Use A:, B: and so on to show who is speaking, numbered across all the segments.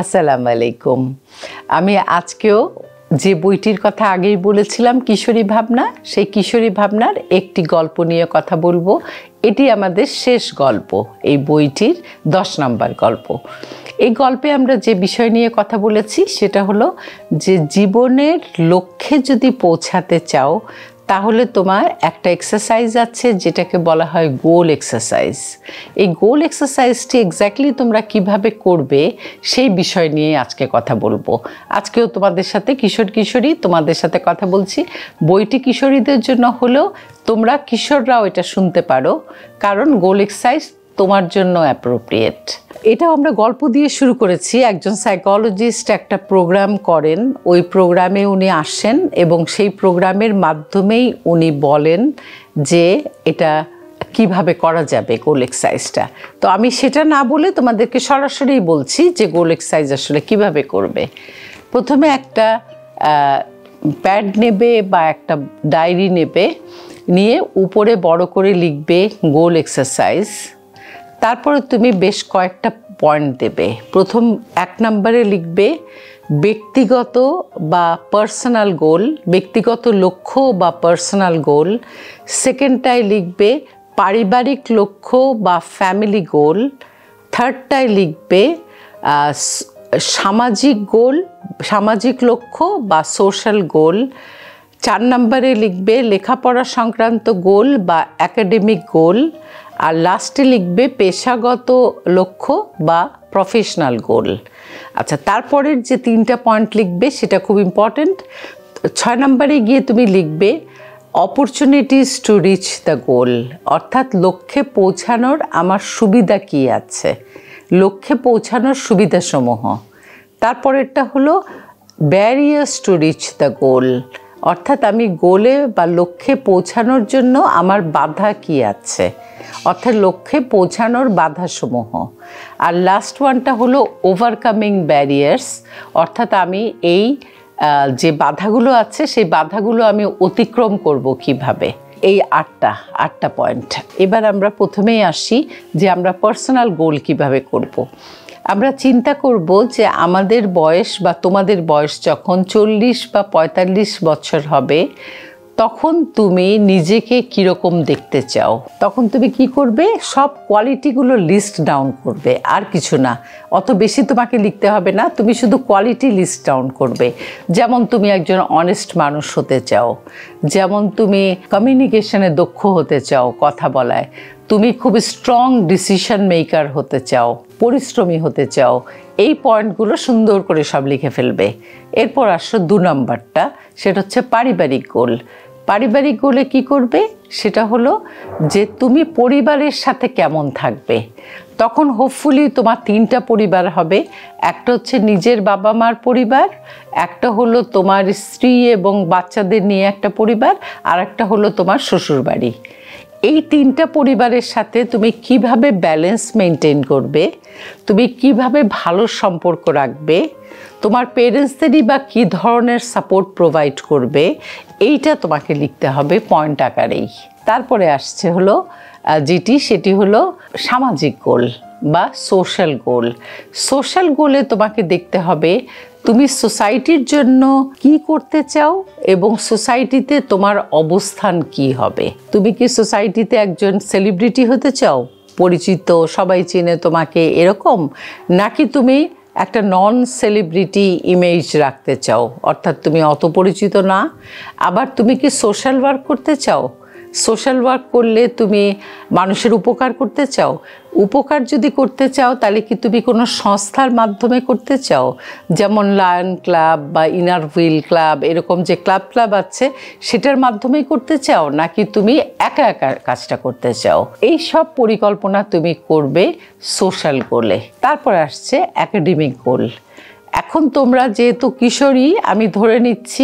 A: আসসালামু আলাইকুম। আমি আজকেও যে বইটির কথা আগেই বলেছিলাম কিশোরী ভাবনা, সেই কিশোরী ভাবনার একটি গল্প নিয়ে কথা বলবো। এটি আমাদের শেষ গল্প, এই বইটির 10 নম্বর গল্প। এই গল্পে আমরা যে বিষয় নিয়ে কথা বলেছি সেটা হলো যে জীবনের লক্ষ্যে যদি পৌঁছাতে চাও তাহলে তোমার একটা এক্সারসাইজ আছে যেটাকে বলা হয় গোল এক্সারসাইজ। এই গোল এক্সারসাইজটি এক্স্যাক্টলি তোমরা কিভাবে করবে সেই বিষয় নিয়ে আজকে কথা বলবো। আজকেও তোমাদের সাথে কিশোরী তোমাদের সাথে কথা বলছি। বইটি কিশোরীদের জন্য হলেও তোমরা কিশোররাও এটা শুনতে পারো, কারণ গোল এক্সারসাইজ তোমার জন্য অ্যাপ্রোপ্রিয়েট। এটাও আমরা গল্প দিয়ে শুরু করেছি। একজন সাইকোলজিস্ট একটা প্রোগ্রাম করেন, ওই প্রোগ্রামে উনি আসেন এবং সেই প্রোগ্রামের মাধ্যমেই উনি বলেন যে এটা কিভাবে করা যাবে গোল এক্সারসাইজটা। তো আমি সেটা না বলে তোমাদেরকে সরাসরি বলছি যে গোল এক্সারসাইজ আসলে কিভাবে করবে। প্রথমে একটা প্যাড নেবে বা একটা ডায়েরি নেবে, নিয়ে উপরে বড় করে লিখবে গোল এক্সারসাইজ। তারপরে তুমি বেশ কয়েকটা পয়েন্ট দেবে। প্রথম 1 নম্বরে লিখবে ব্যক্তিগত বা পার্সোনাল গোল, ব্যক্তিগত লক্ষ্য বা পার্সোনাল গোল। সেকেন্ডটায় লিখবে পারিবারিক লক্ষ্য বা ফ্যামিলি গোল। থার্ডটায় লিখবে সামাজিক গোল, সামাজিক লক্ষ্য বা সোশ্যাল গোল। 4 নম্বরে লিখবে লেখাপড়া সংক্রান্ত গোল বা একাডেমিক গোল। আর লাস্টে লিখবে পেশাগত লক্ষ্য বা প্রফেশনাল গোল। আচ্ছা, তারপরের যে 3টা পয়েন্ট লিখবে সেটা খুব ইম্পর্ট্যান্ট। 6 নম্বরে গিয়ে তুমি লিখবে অপরচুনিটিস টু রিচ দ্য গোল, অর্থাৎ লক্ষ্যে পৌঁছানোর আমার সুবিধা কী আছে, লক্ষ্যে পৌঁছানোর সুবিধাসমূহ। তারপরেরটা হলো ব্যারিয়ার্স টু রিচ দ্য গোল, অর্থাৎ আমি গোলে বা লক্ষ্যে পৌঁছানোর জন্য আমার বাধা কী আছে, অর্থাৎ লক্ষ্যে পৌঁছানোর বাধাসমূহ। আর লাস্ট ওয়ানটা হলো ওভারকামিং ব্যারিয়ার্স, অর্থাৎ আমি এই যে বাধাগুলো আছে সেই বাধাগুলো আমি অতিক্রম করব কিভাবে। এই 8টা পয়েন্ট। এবার আমরা প্রথমেই আসি যে আমরা পার্সোনাল গোল কিভাবে করব। আমরা চিন্তা করব যে আমাদের বয়স বা তোমাদের বয়স যখন 40 বা 45 বছর হবে তখন তুমি নিজেকে কীরকম দেখতে চাও। তখন তুমি কি করবে, সব কোয়ালিটিগুলো লিস্ট ডাউন করবে, আর কিছু না। অত বেশি তোমাকে লিখতে হবে না, তুমি শুধু কোয়ালিটি লিস্ট ডাউন করবে। যেমন তুমি একজন অনেস্ট মানুষ হতে চাও, যেমন তুমি কমিউনিকেশনে দক্ষ হতে চাও, কথা বলায়, তুমি খুব স্ট্রং ডিসিশন মেকার হতে চাও, পরিশ্রমী হতে চাও। এই পয়েন্টগুলো সুন্দর করে সব লিখে ফেলবে। এরপর আসো 2 নম্বরটা, সেটা হচ্ছে পারিবারিক গোল। পারিবারিক গোলে কি করবে, সেটা হলো যে তুমি পরিবারের সাথে কেমন থাকবে। তখন হোপফুলি তোমার 3টা পরিবার হবে। একটা হচ্ছে নিজের বাবা মার পরিবার, একটা হলো তোমার স্ত্রী এবং বাচ্চাদের নিয়ে একটা পরিবার, আর একটা হলো তোমার শ্বশুরবাড়ি। এই 3টা পরিবারের সাথে তুমি কিভাবে ব্যালেন্স মেনটেন করবে, তুমি কিভাবে ভালো সম্পর্ক রাখবে, তোমার পেরেন্টসদেরই বা কী ধরনের সাপোর্ট প্রোভাইড করবে, এইটা তোমাকে লিখতে হবে পয়েন্ট আকারেই। তারপরে আসছে হলো সেটি হলো সামাজিক গোল বা সোশ্যাল গোল। সোশ্যাল গোলে তোমাকে দেখতে হবে তুমি সোসাইটির জন্য কি করতে চাও এবং সোসাইটিতে তোমার অবস্থান কি হবে। তুমি কি সোসাইটিতে একজন সেলিব্রিটি হতে চাও, পরিচিত, সবাই চেনে তোমাকে, এরকম, নাকি তুমি একটা নন সেলিব্রিটি ইমেজ রাখতে চাও, অর্থাৎ তুমি অত পরিচিত না। আবার তুমি কি সোশ্যাল ওয়ার্ক করতে চাও, সোশ্যাল ওয়ার্ক করলে তুমি মানুষের উপকার করতে চাও। উপকার যদি করতে চাও তাহলে কি তুমি কোনো সংস্থার মাধ্যমে করতে চাও, যেমন লায়ন ক্লাব বা ইনার হুইল ক্লাব, এরকম যে ক্লাব আছে সেটার মাধ্যমেই করতে চাও, নাকি তুমি একা একা কাজটা করতে চাও। এই সব পরিকল্পনা তুমি করবে সোশ্যাল গোলে। তারপর আসছে একাডেমিক গোল। এখন তোমরা যেহেতু কিশোরী, আমি ধরে নিচ্ছি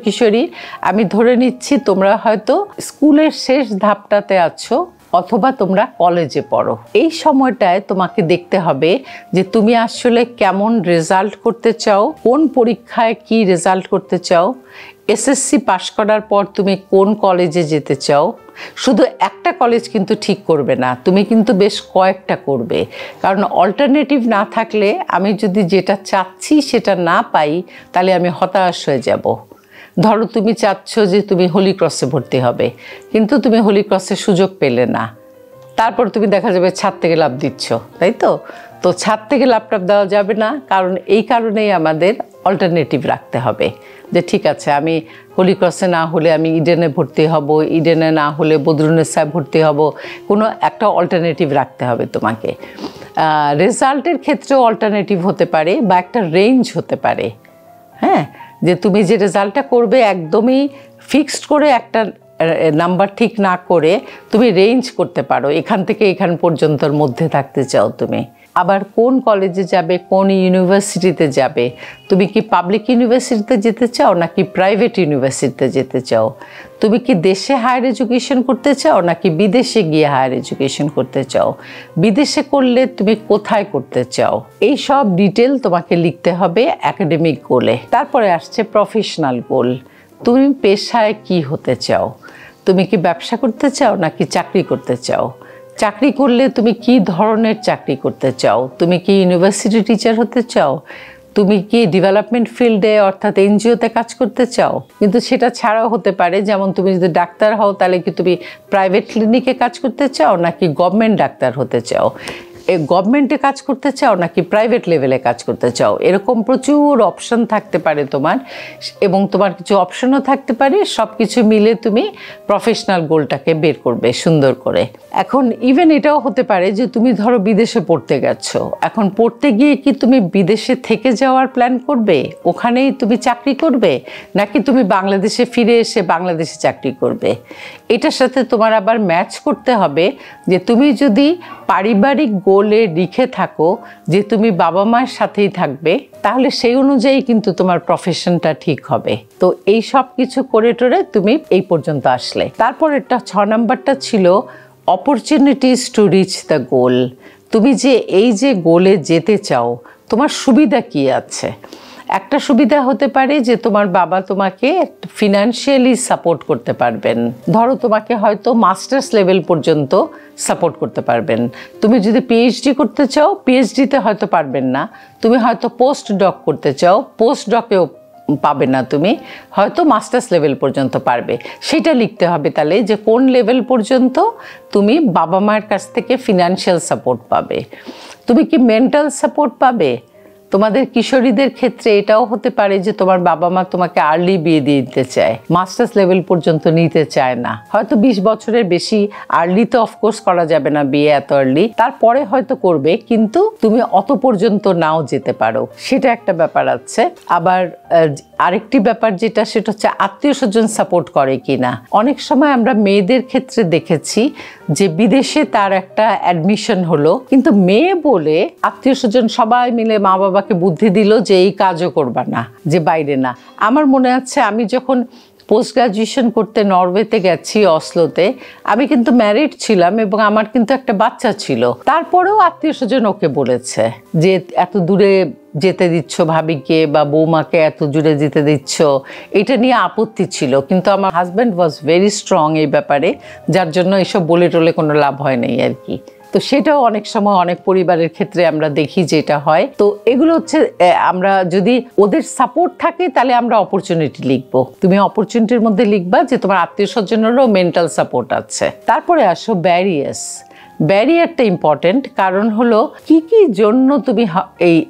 A: কিশোরী, আমি ধরে নিচ্ছি তোমরা হয়তো স্কুলের শেষ ধাপটাতে আছো অথবা তোমরা কলেজে পড়ো। এই সময়টায় তোমাকে দেখতে হবে যে তুমি আসলে কেমন রেজাল্ট করতে চাও, কোন পরীক্ষায় কি রেজাল্ট করতে চাও। এসএসসি পাশ করার পর তুমি কোন কলেজে যেতে চাও, শুধু একটা কলেজ কিন্তু ঠিক করবে না, তুমি কিন্তু বেশ কয়েকটা করবে। কারণ অল্টারনেটিভ না থাকলে আমি যদি যেটা চাচ্ছি সেটা না পাই তাহলে আমি হতাশ হয়ে যাব। ধরো তুমি চাচ্ছ যে তুমি হোলি ক্রসে ভর্তি হবে, কিন্তু তুমি হোলি ক্রসে সুযোগ পেলে না, তারপর তুমি দেখা যাবে ছাদ থেকে লাফ দিচ্ছ, তাই তো? তো ছাদ থেকে লাফটাপ দেওয়া যাবে না, কারণ এই কারণেই আমাদের অল্টারনেটিভ রাখতে হবে যে ঠিক আছে আমি হোলি ক্রসে না হলে আমি ইডেনে ভর্তি হব, ইডেনে না হলে বদরুন্নেসায় ভর্তি হব, কোনো একটা অল্টারনেটিভ রাখতে হবে তোমাকে। রেজাল্টের ক্ষেত্রেও অল্টারনেটিভ হতে পারে বা একটা রেঞ্জ হতে পারে, হ্যাঁ, যে তুমি যে রেজাল্টটা করবে একদমই ফিক্সড করে একটা নাম্বার ঠিক না করে তুমি রেঞ্জ করতে পারো, এখান থেকে এখান পর্যন্তর মধ্যে থাকতে চাও তুমি। আবার কোন কলেজে যাবে, কোন ইউনিভার্সিটিতে যাবে, তুমি কি পাবলিক ইউনিভার্সিটিতে যেতে চাও নাকি প্রাইভেট ইউনিভার্সিটিতে যেতে চাও, তুমি কি দেশে হায়ার এডুকেশন করতে চাও নাকি বিদেশে গিয়ে হায়ার এডুকেশন করতে চাও, বিদেশে করলে তুমি কোথায় করতে চাও, এই সব ডিটেল তোমাকে লিখতে হবে একাডেমিক গোলে। তারপরে আসছে প্রফেশনাল গোল, তুমি পেশায় কি হতে চাও, তুমি কি ব্যবসা করতে চাও নাকি চাকরি করতে চাও, চাকরি করলে তুমি কি ধরনের চাকরি করতে চাও, তুমি কি ইউনিভার্সিটি টিচার হতে চাও, তুমি কি ডেভেলপমেন্ট ফিল্ডে অর্থাৎ এনজিওতে কাজ করতে চাও। কিন্তু সেটা ছাড়াও হতে পারে, যেমন তুমি যদি ডাক্তার হও তাহলে কি তুমি প্রাইভেট ক্লিনিকে কাজ করতে চাও নাকি গভর্নমেন্ট ডাক্তার হতে চাও, গভর্নমেন্টে কাজ করতে চাও নাকি প্রাইভেট লেভেলে কাজ করতে চাও, এরকম প্রচুর অপশন থাকতে পারে তোমার, এবং তোমার কিছু অপশনও থাকতে পারে। সব কিছু মিলে তুমি প্রফেশনাল গোলটাকে বের করবে সুন্দর করে। এখন ইভেন এটাও হতে পারে যে তুমি ধরো বিদেশে পড়তে গেছো, এখন পড়তে গিয়ে কি তুমি বিদেশে থেকে যাওয়ার প্ল্যান করবে, ওখানেই তুমি চাকরি করবে, নাকি তুমি বাংলাদেশে ফিরে এসে বাংলাদেশে চাকরি করবে। এটার সাথে তোমার আবার ম্যাচ করতে হবে যে তুমি যদি পারিবারিক গোলে লিখে থাকো যে তুমি বাবা মায়ের সাথেই থাকবে, তাহলে সেই অনুযায়ী কিন্তু তোমার প্রফেশনটা ঠিক হবে। তো এই সব কিছু করে টোরে তুমি এই পর্যন্ত আসলে। তারপর একটা 6 নাম্বারটা ছিল অপরচুনিটিস টু রিচ দ্য গোল। তুমি যে এই যে গোলে যেতে চাও তোমার সুবিধা কি আছে। একটা সুবিধা হতে পারে যে তোমার বাবা তোমাকে ফিনান্সিয়ালি সাপোর্ট করতে পারবেন, ধরো তোমাকে হয়তো মাস্টার্স লেভেল পর্যন্ত সাপোর্ট করতে পারবেন। তুমি যদি পিএইচডি করতে চাও পিএইচডিতে হয়তো পারবেন না, তুমি হয়তো পোস্ট ডক করতে চাও পোস্ট ডকেও পাবে না, তুমি হয়তো মাস্টার্স লেভেল পর্যন্ত পারবে। সেটা লিখতে হবে তাহলে যে কোন লেভেল পর্যন্ত তুমি বাবা মায়ের কাছ থেকে ফিনান্সিয়াল সাপোর্ট পাবে। তুমি কি মেন্টাল সাপোর্ট পাবে। তোমাদের কিশোরীদের ক্ষেত্রে এটাও হতে পারে যে তোমার বাবা মা তোমাকে আর্লি বিয়ে দিয়ে দিতে চায়, মাস্টার্স লেভেল পর্যন্ত নিতে চায় না, হয়তো 20 বছরের বেশি আর্লি তো অফকোর্স করা যাবে না বিয়ে এত আর্লি, তারপরে হয়তো করবে, কিন্তু তুমি অত পর্যন্ত নাও যেতে পারো, সেটা একটা ব্যাপার আছে। আবার আরেকটি ব্যাপার যেটা সেটা হচ্ছে আত্মীয় স্বজন সাপোর্ট করে কিনা। অনেক সময় আমরা মেয়েদের ক্ষেত্রে দেখেছি যে বিদেশে তার একটা অ্যাডমিশন হলো, কিন্তু মেয়ে বলে আত্মীয় স্বজন সবাই মিলে মা বাবাকে বুদ্ধি দিল যে এই কাজও করবা না, যে বাইরে না। আমার মনে আছে আমি যখন পোস্ট গ্রাজুয়েশন করতে নরওয়েতে গেছি অসলোতে, আমি কিন্তু ম্যারিড ছিলাম এবং আমার কিন্তু একটা বাচ্চা ছিল, তারপরেও আত্মীয় স্বজন ওকে বলেছে যে এত দূরে যেতে দিচ্ছ ভাবিকে বা বৌমাকে, এত দূরে যেতে দিচ্ছ, এটা নিয়ে আপত্তি ছিল। কিন্তু আমার হাজব্যান্ড ওয়াজ ভেরি স্ট্রং এই ব্যাপারে, যার জন্য এসব বলে টলে কোনো লাভ হয় নাই আর কি। তো সেটাও অনেক সময় অনেক পরিবারের ক্ষেত্রে আমরা দেখি যেটা হয়। তো এগুলো হচ্ছে আমরা যদি ওদের সাপোর্ট থাকে তাহলে আমরা অপরচুনিটি লিখবো। তুমি অপরচুনিটির মধ্যে লিখবা যে তোমার আত্মীয় স্বজনেরও মেন্টাল সাপোর্ট আছে। তারপরে আসো ব্যারিয়ার্স। ব্যারিয়ারটা ইম্পর্টেন্ট, কারণ হলো কি কি জন্য তুমি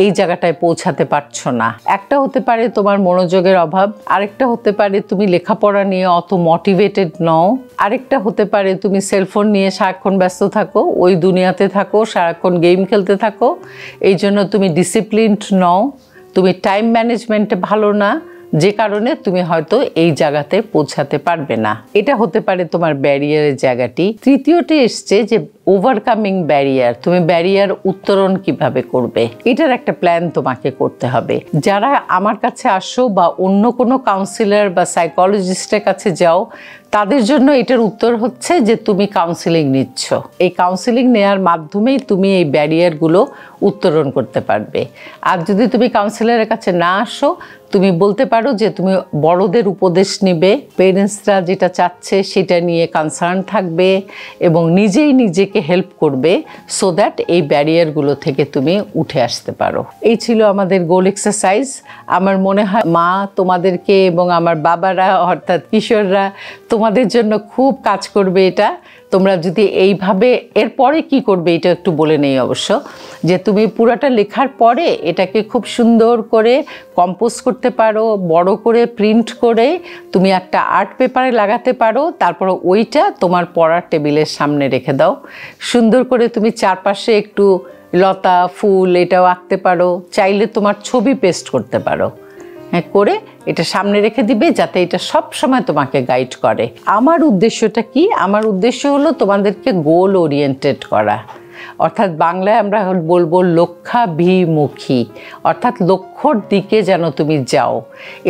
A: এই জায়গাটায় পৌঁছাতে পারছো না। একটা হতে পারে তোমার মনোযোগের অভাব, আরেকটা হতে পারে তুমি লেখাপড়া নিয়ে অত মোটিভেটেড নও, আরেকটা হতে পারে তুমি সেলফোন নিয়ে সারাক্ষণ ব্যস্ত থাকো, ওই দুনিয়াতে থাকো, সারাক্ষণ গেম খেলতে থাকো, এই জন্য তুমি ডিসিপ্লিনড নও, তুমি টাইম ম্যানেজমেন্টে ভালো না, যে কারণে তুমি হয়তো এই জায়গাতে পৌঁছাতে পারবে না। এটা হতে পারে তোমার ব্যারিয়ারের জায়গাটি। তৃতীয়টি এসছে যে ওভারকামিং ব্যারিয়ার, তুমি ব্যারিয়ার উত্তরণ কিভাবে করবে, এটার একটা প্ল্যান তোমাকে করতে হবে। যারা আমার কাছে আসো বা অন্য কোনো কাউন্সিলর বা সাইকোলজিস্টের কাছে যাও, তাদের জন্য এটার উত্তর হচ্ছে যে তুমি কাউন্সেলিং নিচ্ছ। এই কাউন্সেলিং নেওয়ার মাধ্যমেই তুমি এই ব্যারিয়ারগুলো উত্তরণ করতে পারবে। আর যদি তুমি কাউন্সিলরের কাছে না আসো, তুমি বলতে পারো যে তুমি বড়দের উপদেশ নিবে, পেরেন্টসরা যেটা চাচ্ছে সেটা নিয়ে কনসার্ন থাকবে এবং নিজেই নিজেকে হেল্প করবে, সো দ্যাট এই ব্যারিয়ারগুলো থেকে তুমি উঠে আসতে পারো। এই ছিল আমাদের গোল এক্সারসাইজ। আমার মনে হয় মা তোমাদেরকে এবং আমার বাবারা অর্থাৎ কিশোররা তোমাদের জন্য খুব কাজ করবে এটা। তোমরা যদি এইভাবে, এরপরে কি করবে এটা একটু বলে নেই অবশ্য, যে তুমি পুরোটা লেখার পরে এটাকে খুব সুন্দর করে কম্পোজ করতে পারো, বড় করে প্রিন্ট করে তুমি একটা আর্ট পেপারে লাগাতে পারো, তারপর ওইটা তোমার পড়ার টেবিলের সামনে রেখে দাও। সুন্দর করে তুমি চারপাশে একটু লতা ফুল এটাও আঁকতে পারো, চাইলে তোমার ছবি পেস্ট করতে পারো, হ্যাঁ, করে এটা সামনে রেখে দিবে যাতে এটা সব সময় তোমাকে গাইড করে। আমার উদ্দেশ্যটা কি? আমার উদ্দেশ্য হলো তোমাদেরকে গোল ওরিয়েন্টেড করা, অর্থাৎ বাংলায় আমরা বলবো লক্ষ্যাভিমুখী, অর্থাৎ লক্ষ্যর দিকে যেন তুমি যাও।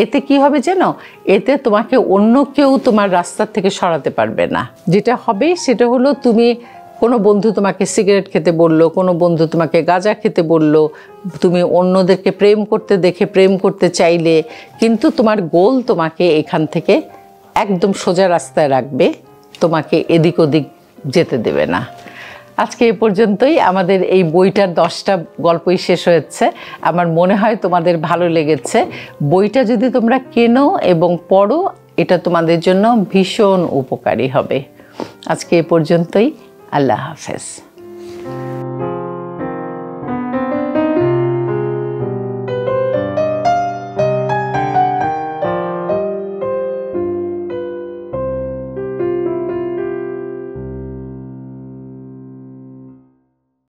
A: এতে কি হবে জানো? এতে তোমাকে অন্য কেউ তোমার রাস্তা থেকে সরাতে পারবে না। যেটা হবে সেটা হলো, তুমি কোনো বন্ধু তোমাকে সিগারেট খেতে বললো, কোনো বন্ধু তোমাকে গাঁজা খেতে বললো, তুমি অন্যদেরকে প্রেম করতে দেখে প্রেম করতে চাইলে, কিন্তু তোমার গোল তোমাকে এখান থেকে একদম সোজা রাস্তায় রাখবে, তোমাকে এদিক ওদিক যেতে দেবে না। আজকে এ পর্যন্তই। আমাদের এই বইটার 10টা গল্পই শেষ হয়েছে। আমার মনে হয় তোমাদের ভালো লেগেছে। বইটা যদি তোমরা কেনো এবং পড়ো, এটা তোমাদের জন্য ভীষণ উপকারী হবে। আজকে এ পর্যন্তই। আল্লাহ হাফেজ।